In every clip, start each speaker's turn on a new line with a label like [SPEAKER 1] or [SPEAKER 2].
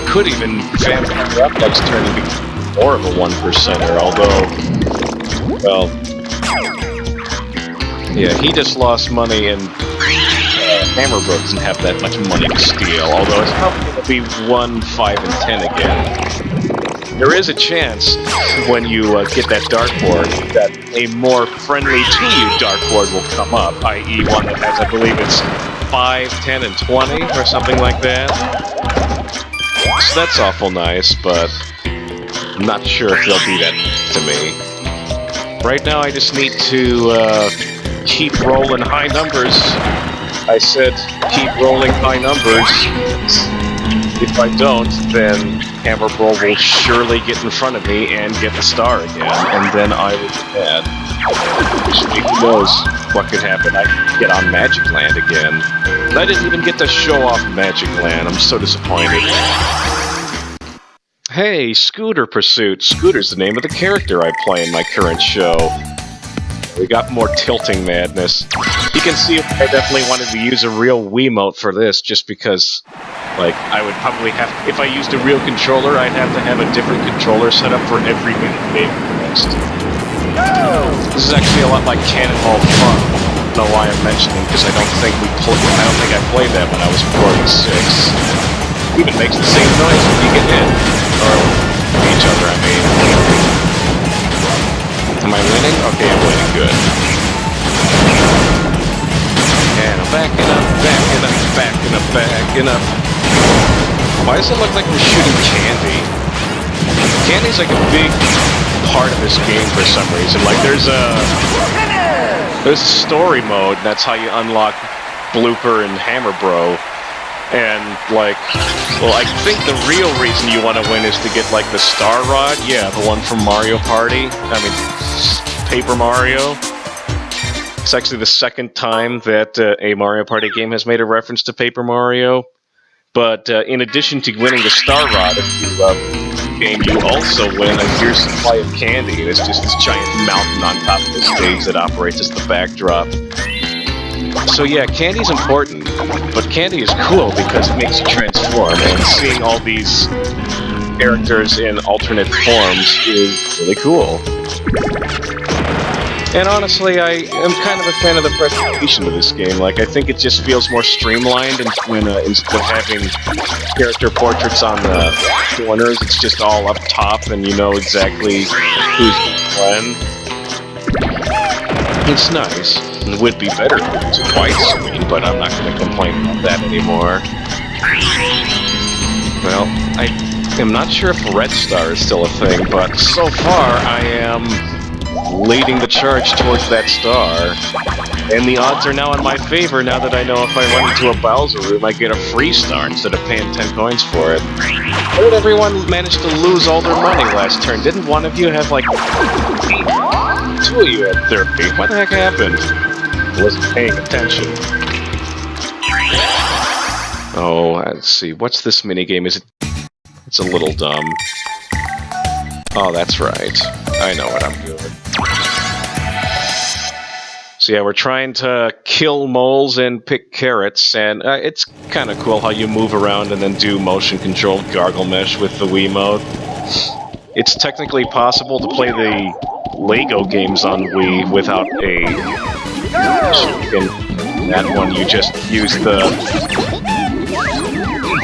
[SPEAKER 1] could even vamp her up next turn and be more of a 1%er, although, well, yeah, he just lost money and Hammerbro doesn't have that much money to steal, although it's probably going to be 1, 5, and 10 again. There is a chance when you get that dartboard that a more friendly to you dartboard will come up, i.e. one that has, I believe it's 5, 10, and 20 or something like that. So that's awful nice, but I'm not sure if they'll do that to me. Right now I just need to keep rolling high numbers. I said keep rolling high numbers. If I don't, then Hammerbro will surely get in front of me and get the star again, and then I will be mad. Who knows what could happen? I could get on Magic Land again. And I didn't even get to show off Magic Land. I'm so disappointed. Hey, Scooter Pursuit. Scooter's the name of the character I play in my current show. We got more tilting madness. You can see I definitely wanted to use a real Wiimote for this, just because, like, I would probably have... If I used a real controller, I'd have to have a different controller set up for every minigame next. This is actually a lot like Cannonball Fun. I don't know why I'm mentioning, because I don't think I played that when I was 4 and 6. It even makes the same noise when you get hit. Or each other, I mean. Am I winning? Okay, I'm winning. Good. And I'm backing up, backing up, backing up, backing up. Why does it look like we're shooting candy? Candy's like a big part of this game for some reason. Like there's a story mode, and that's how you unlock Blooper and Hammerbro. And, like, well, I think the real reason you want to win is to get, like, the Star Rod. Yeah, the one from Mario Party. I mean, Paper Mario. It's actually the second time that a Mario Party game has made a reference to Paper Mario. But in addition to winning the Star Rod, if you game, you also win a year's supply of candy. And it's just this giant mountain on top of the stage that operates as the backdrop. So yeah, candy's important, but candy is cool because it makes you transform, and seeing all these characters in alternate forms is really cool. And honestly, I am kind of a fan of the presentation of this game. Like, I think it just feels more streamlined, and when instead of having character portraits on the corners, it's just all up top, and you know exactly who's when. It's nice. It would be better if it was a widescreen, but I'm not going to complain about that anymore. Well, I am not sure if Red Star is still a thing, but so far I am leading the charge towards that star. And the odds are now in my favor now that I know if I run into a Bowser room, I get a free star instead of paying 10 coins for it. How did everyone manage to lose all their money last turn? Didn't one of you have, like, 2 of you had 30? What the heck happened? I wasn't paying attention. Oh, let's see. What's this minigame? It's a little dumb. Oh, that's right. I know what I'm doing. So yeah, we're trying to kill moles and pick carrots, and it's kind of cool how you move around and then do motion-controlled gargle mesh with the Wiimote. It's technically possible to play the Lego games on Wii without a... In that one, you just use the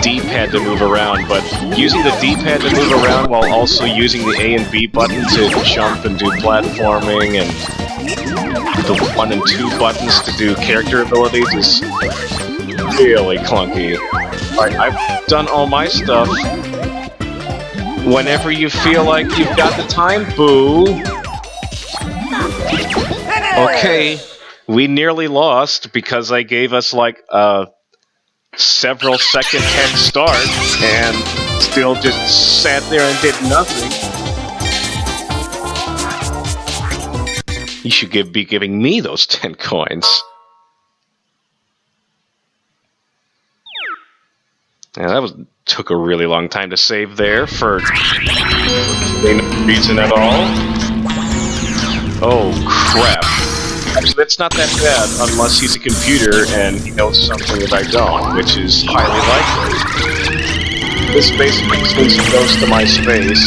[SPEAKER 1] D-pad to move around, but using the D-pad to move around while also using the A and B button to jump and do platforming, and the 1 and 2 buttons to do character abilities is really clunky. Alright, I've done all my stuff. Whenever you feel like you've got the time, boo! Okay. We nearly lost because I gave us like a several second head start and still just sat there and did nothing. You should be giving me those 10 coins. Yeah, that took a really long time to save there for no reason at all. Oh crap. Actually, that's not that bad, unless he's a computer and he knows something that I don't, which is highly likely. This basically means he goes to my space,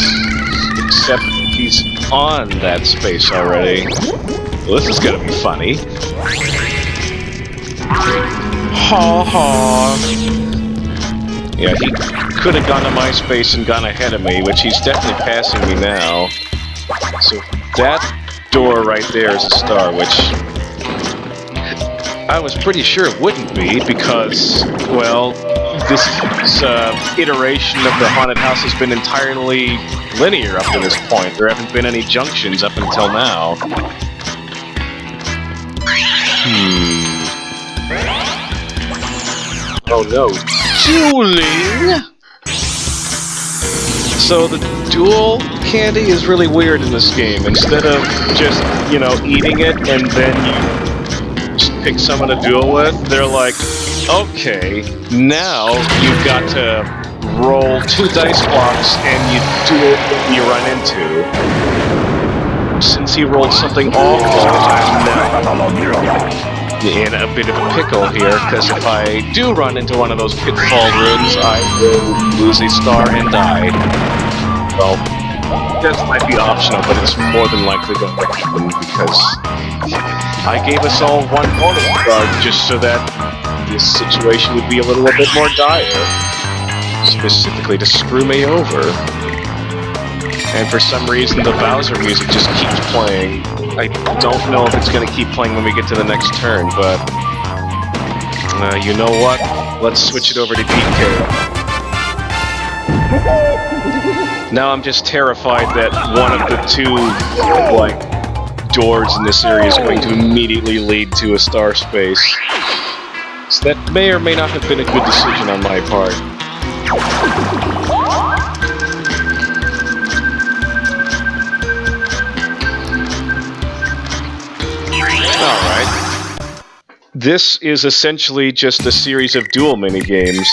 [SPEAKER 1] except he's on that space already. Well, this is gonna be funny. Ha ha. Yeah, he could have gone to my space and gone ahead of me, which he's definitely passing me now. So that door right there is a star, which I was pretty sure it wouldn't be because, well, this iteration of the haunted house has been entirely linear up to this point. There haven't been any junctions up until now. Oh no. Dueling! So the duel candy is really weird in this game. Instead of just, you know, eating it and then you just pick someone to duel with, they're like, okay, now you've got to roll 2 dice blocks and you duel what you run into. Since he rolled something awful, I'm now in a bit of a pickle here, because if I do run into one of those pitfall rooms, I will lose a star and die. Well, this might be optional, but it's more than likely going to happen, because I gave us all 1 bonus star just so that this situation would be a little bit more dire. Specifically to screw me over. And for some reason, the Bowser music just keeps playing. I don't know if it's going to keep playing when we get to the next turn, but you know what? Let's switch it over to DK. Now I'm just terrified that one of the 2, like, doors in this area is going to immediately lead to a star space. So that may or may not have been a good decision on my part. Alright. This is essentially just a series of duel minigames.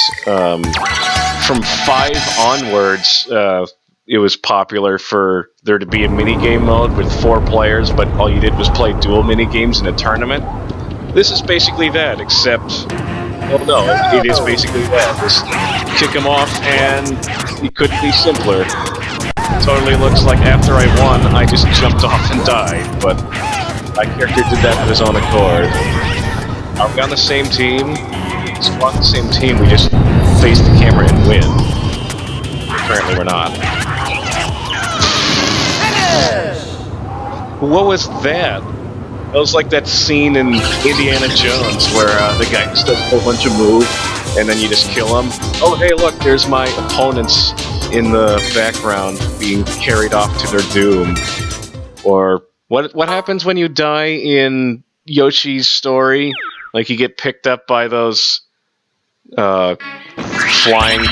[SPEAKER 1] From 5 onwards, it was popular for there to be a minigame mode with 4 players, but all you did was play duel minigames in a tournament. This is basically that, except... well, no, it is basically that. Just kick him off, and it couldn't be simpler. Totally looks like after I won, I just jumped off and died, but my character did that of his own accord. Are we on the same team? So we're on the same team, we just face the camera and win. Apparently we're not. What was that? It was like that scene in Indiana Jones where the guy just does a whole bunch of moves and then you just kill him. Oh hey look, there's my opponents in the background being carried off to their doom. Or what happens when you die in Yoshi's story? Like you get picked up by those flying...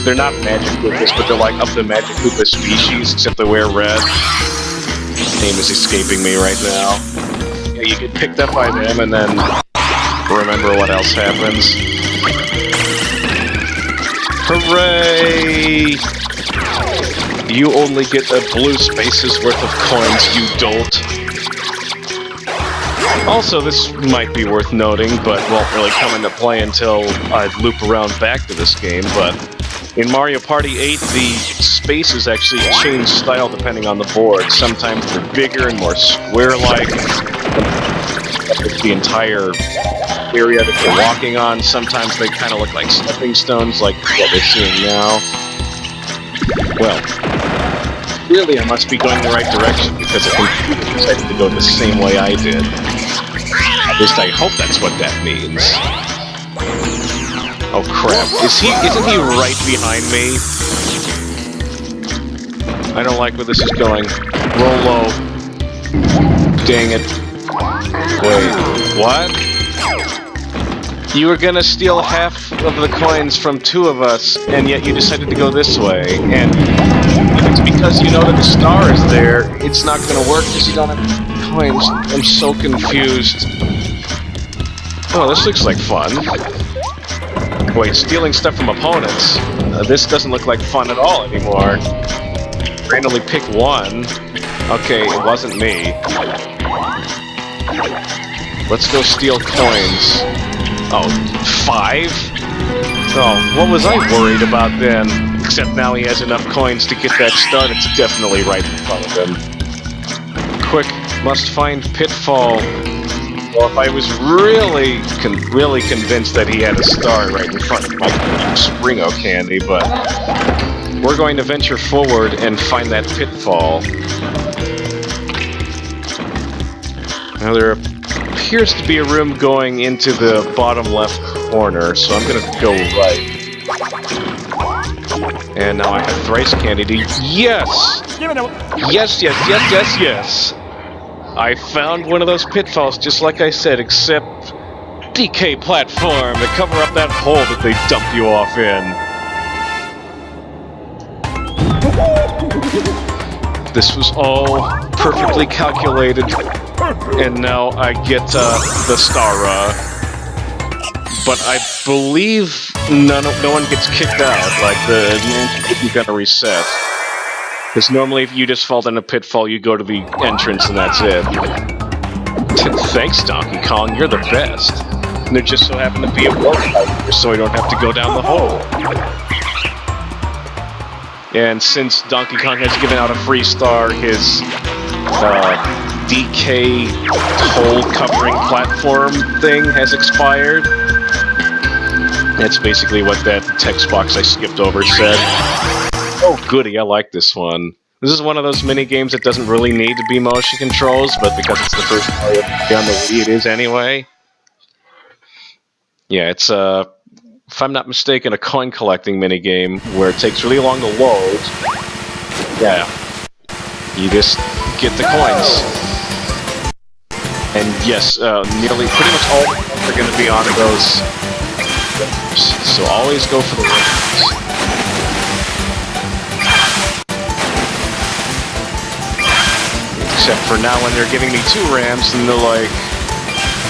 [SPEAKER 1] they're not Magic Koopas, but they're like of the Magic Koopa species, except they wear red. His name is escaping me right now. Yeah, you get picked up by them and then remember what else happens. Hooray! You only get a blue space's worth of coins, you dolt. Also, this might be worth noting, but won't really come into play until I loop around back to this game, but in Mario Party 8, the spaces actually change style depending on the board. Sometimes they're bigger and more square-like, the entire area that you're walking on. Sometimes they kind of look like stepping stones, like what we're seeing now. Well, really I must be going the right direction because the computer decided to go the same way I did. At least I hope that's what that means. Oh crap, isn't he right behind me? I don't like where this is going. Roll low. Dang it. Wait, what? You were gonna steal half of the coins from 2 of us, and yet you decided to go this way. And if it's because you know that the star is there, it's not gonna work because you don't have coins. I'm so confused. Oh, this looks like fun. Wait, stealing stuff from opponents? This doesn't look like fun at all anymore. Randomly pick 1. Okay, it wasn't me. Let's go steal coins. Oh, 5? Oh, what was I worried about then? Except now he has enough coins to get that star that's definitely right in front of him. Quick, must find pitfall. Well, if I was really convinced that he had a star right in front of him, I could use Ringo candy, but we're going to venture forward and find that pitfall. Now there appears to be a room going into the bottom left corner, so I'm gonna go right. And now I have thrice candy to... Yes! Yes! I found one of those pitfalls, just like I said, except... DK platform to cover up that hole that they dumped you off in. This was all perfectly calculated. And now I get the star, but I believe no one gets kicked out. Like the isn't gonna reset, because normally if you just fall in a pitfall, you go to the entrance and that's it. Thanks, Donkey Kong, you're the best. And there just so happened to be a rope here, so I don't have to go down the hole. And since Donkey Kong has given out a free star, his DK hole covering platform thing has expired. That's basically what that text box I skipped over said. Oh goody, I like this one. This is one of those mini games that doesn't really need to be motion controls, but because it's the first Mario on the Wii, it is anyway. Yeah, it's if I'm not mistaken, a coin collecting mini game where it takes really long to load. Yeah, you just get the coins. And yes, nearly pretty much all the coins are going to be on those. So always go for the winners. Except for now when they're giving me 2 ramps and they're like,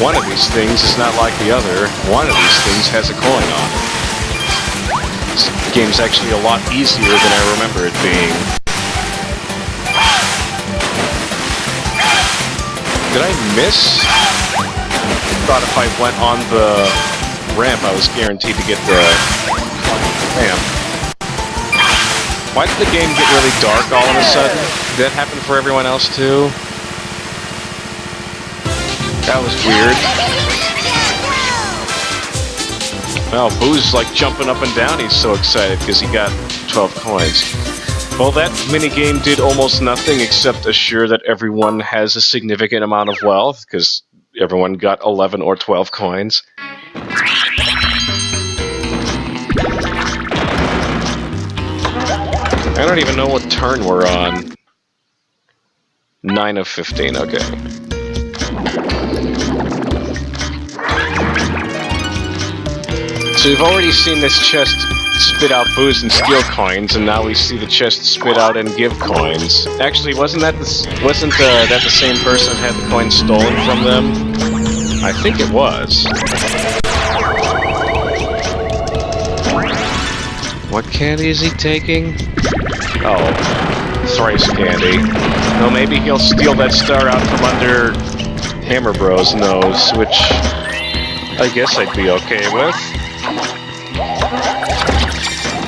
[SPEAKER 1] one of these things is not like the other. One of these things has a coin on it. This game's actually a lot easier than I remember it being. Did I miss? I thought if I went on the ramp, I was guaranteed to get the ramp. Why did the game get really dark all of a sudden? Did that happen for everyone else too? That was weird. Well, Boo's like jumping up and down, he's so excited because he got 12 coins. Well, that minigame did almost nothing except assure that everyone has a significant amount of wealth, because everyone got 11 or 12 coins. I don't even know what turn we're on. 9 of 15, okay. So we've already seen this chest spit out booze and steal coins, and now we see the chest spit out and give coins. Actually, wasn't that the same person had the coins stolen from them? I think it was. What candy is he taking? Oh, thrice candy. No, maybe he'll steal that star out from under Hammer Bros' nose, which I guess I'd be okay with.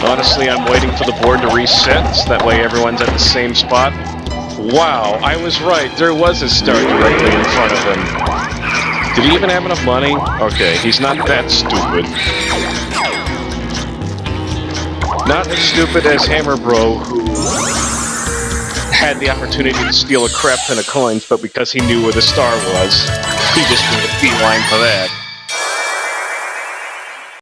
[SPEAKER 1] Honestly, I'm waiting for the board to reset, so that way everyone's at the same spot. Wow, I was right. There was a star directly in front of him. Did he even have enough money? Okay, he's not that stupid. Not as stupid as Hammer Bro, who had the opportunity to steal a crap ton of coins, but because he knew where the star was, he just made a beeline for that.